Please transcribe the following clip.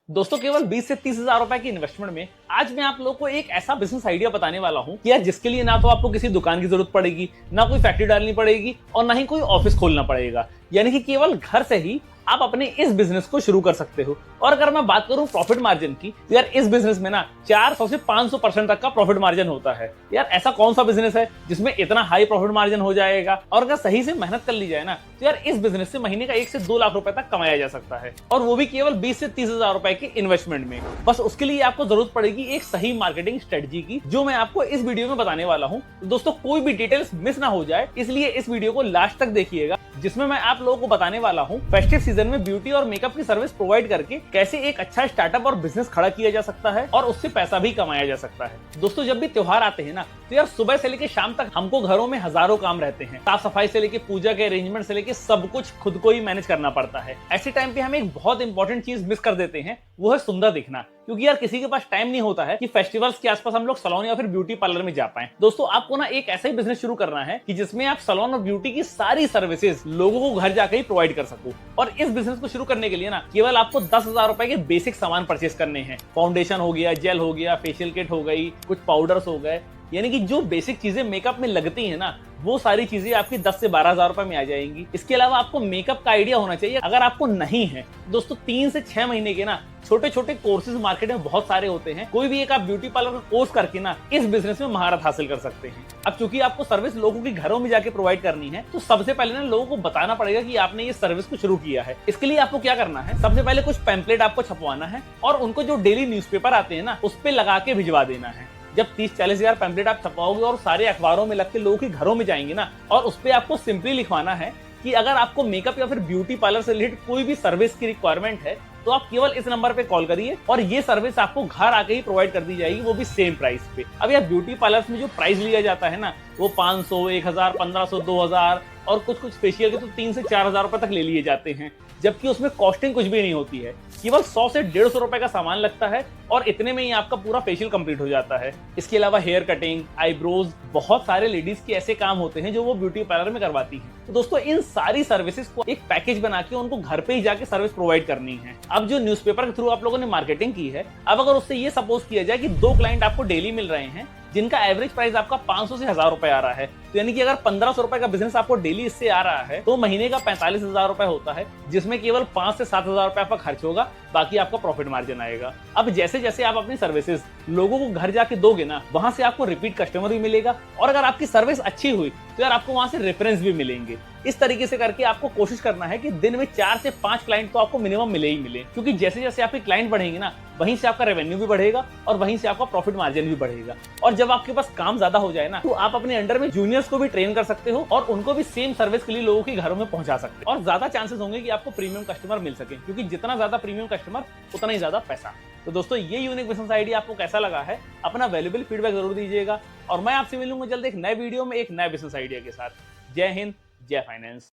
दोस्तों केवल 20 से 30 हजार रुपए की इन्वेस्टमेंट में आज मैं आप लोगों को एक ऐसा बिजनेस आइडिया बताने वाला हूं कि यार जिसके लिए ना तो आपको किसी दुकान की जरूरत पड़ेगी, ना कोई फैक्ट्री डालनी पड़ेगी और ना ही कोई ऑफिस खोलना पड़ेगा। यानी कि केवल घर से ही आप अपने इस बिजनेस को शुरू कर सकते हो। और अगर मैं बात करूं प्रॉफिट मार्जिन की, तो यार इस बिजनेस में ना 400 से 500% तक का प्रॉफिट मार्जिन होता है। यार ऐसा कौन सा बिजनेस है जिसमें इतना हाई प्रॉफिट मार्जिन हो जाएगा? और अगर सही से मेहनत कर ली जाए ना, तो यार इस बिजनेस से महीने का 1 से 2 लाख रुपए तक कमाया जा सकता है, और वो भी केवल 20 से 30 हजार रुपए की इन्वेस्टमेंट में। बस उसके लिए आपको जरूरत पड़ेगी एक सही मार्केटिंग स्ट्रेटजी की, जो मैं आपको इस वीडियो में बताने वाला हूं। तो दोस्तों कोई भी डिटेल्स मिस ना हो जाए, इसलिए इस वीडियो को लास्ट तक देखिएगा, जिसमें मैं आप लोगों को बताने वाला हूं फेस्टिव सीजन में ब्यूटी और मेकअप की सर्विस प्रोवाइड करके कैसे एक अच्छा स्टार्टअप और बिजनेस खड़ा किया जा सकता है और उससे पैसा भी कमाया जा सकता है। दोस्तों जब भी त्योहार आते हैं ना, तो यार सुबह से लेकर शाम तक हमको घरों में हजारों काम रहते हैं। साफ सफाई से लेकर पूजा के अरेंजमेंट से लेकर सब कुछ खुद को ही मैनेज करना पड़ता है। ऐसे टाइम पे हम एक बहुत इंपॉर्टेंट चीज मिस कर देते हैं, वो है सुंदर दिखना। क्योंकि यार किसी के पास टाइम नहीं होता है कि फेस्टिवल्स के आसपास हम लोग सैलून या फिर ब्यूटी पार्लर में जा पाएं। दोस्तों आपको ना एक ऐसा ही बिजनेस शुरू करना है कि जिसमें आप सैलून और ब्यूटी की सारी सर्विसेज लोगों को घर जाकर ही प्रोवाइड कर सको। और इस बिजनेस को शुरू करने के लिए ना केवल आपको 10,000 रुपए के बेसिक सामान परचेस करने हैं। फाउंडेशन हो गया, जेल हो गया, फेशियल किट हो गई, कुछ पाउडर्स हो गए, यानी कि जो बेसिक चीजें मेकअप में लगती हैं ना, वो सारी चीजें आपकी 10 से 12,000 रुपए में आ जाएंगी। इसके अलावा आपको मेकअप का आइडिया होना चाहिए। अगर आपको नहीं है दोस्तों, 3 से 6 महीने के ना छोटे छोटे कोर्सेज मार्केट में बहुत सारे होते हैं। कोई भी एक आप ब्यूटी पार्लर का कोर्स करके ना इस बिजनेस में महारत हासिल कर सकते हैं। अब चूंकि आपको सर्विस लोगों के घरों में जाके प्रोवाइड करनी है, तो सबसे पहले ना लोगों को बताना पड़ेगा कि आपने ये सर्विस को शुरू किया है। इसके लिए आपको क्या करना है, सबसे पहले कुछ पैम्पलेट आपको छपवाना है और उनको जो डेली न्यूज़पेपर आते हैं ना, उस पे लगा के भिजवा देना है। जब 30-40 हजार पैम्पलेट आप छपवाओगे और सारे अखबारों में लग के लोगों के घरों में जाएंगे ना, और उस पे आपको सिंपली लिखवाना है कि अगर आपको मेकअप या फिर ब्यूटी पार्लर से रिलेटेड कोई भी सर्विस की रिक्वायरमेंट है, तो आप केवल इस नंबर पे कॉल करिए और ये सर्विस आपको घर आके ही प्रोवाइड कर दी जाएगी, वो भी सेम प्राइस पे। अब यार ब्यूटी पार्लर्स में जो प्राइस लिया जाता है ना, वो 500, 1000, 1500, 2000 और कुछ फेशियल के तो 3 से 4 हजार रुपए तक ले लिए जाते हैं, जबकि उसमें कॉस्टिंग कुछ भी नहीं होती है। केवल 100 से 150 रुपए का सामान लगता है और इतने में ही आपका पूरा फेशियल कंप्लीट हो जाता है। इसके अलावा हेयर कटिंग, आईब्रोज, बहुत सारे लेडीज के ऐसे काम होते हैं जो वो ब्यूटी पार्लर में करवाती हैं। तो दोस्तों इन सारी सर्विसेज को एक पैकेज बना के उनको घर पे ही जाके सर्विस प्रोवाइड करनी है। अब जो न्यूज़पेपर के थ्रू आप लोगों ने मार्केटिंग की है, अब अगर उससे ये सपोज किया जाए कि 2 क्लाइंट आपको डेली मिल रहे हैं जिनका एवरेज प्राइस आपका 500 से 1000 रुपए आ रहा है, तो यानी कि अगर 1500 रुपए का बिजनेस आपको डेली इससे आ रहा है, तो महीने का 45,000 रुपए होता है, जिसमें केवल 5 से 7,000 रुपए आपका खर्च होगा, बाकी आपका प्रॉफिट मार्जिन आएगा। अब जैसे जैसे आप अपनी सर्विसेज लोगों को घर जाके दोगे ना, वहां से आपको रिपीट कस्टमर भी मिलेगा, और अगर आपकी सर्विस अच्छी हुई तो यार आपको वहां से रेफरेंस भी मिलेंगे। इस तरीके से करके आपको कोशिश करना है कि दिन में 4 से 5 क्लाइंट तो आपको मिनिमम मिले ही मिले, क्योंकि जैसे जैसे आपके क्लाइंट बढ़ेंगे ना, वहीं से आपका रेवेन्यू भी बढ़ेगा और वहीं से आपका प्रॉफिट मार्जिन भी बढ़ेगा। और जब आपके पास काम ज्यादा हो जाए ना, तो आप अपने अंडर में जूनियर्स को भी ट्रेन कर सकते हो और उनको भी सेम सर्विस के लिए लोगों के घरों में पहुंचा सकते हो, और ज्यादा चांसेस होंगे कि आपको प्रीमियम कस्टमर मिल सके, क्योंकि जितना ज्यादा प्रीमियम कस्टमर उतना ही ज्यादा पैसा। तो दोस्तों ये यूनिक बिजनेस आइडिया आपको कैसा लगा है, अपना वैल्यूएबल फीडबैक जरूर दीजिएगा, और मैं आपसे मिलूंगा जल्द एक नए वीडियो में एक नए बिजनेस आइडिया के साथ। जय हिंद, जय फाइनेंस।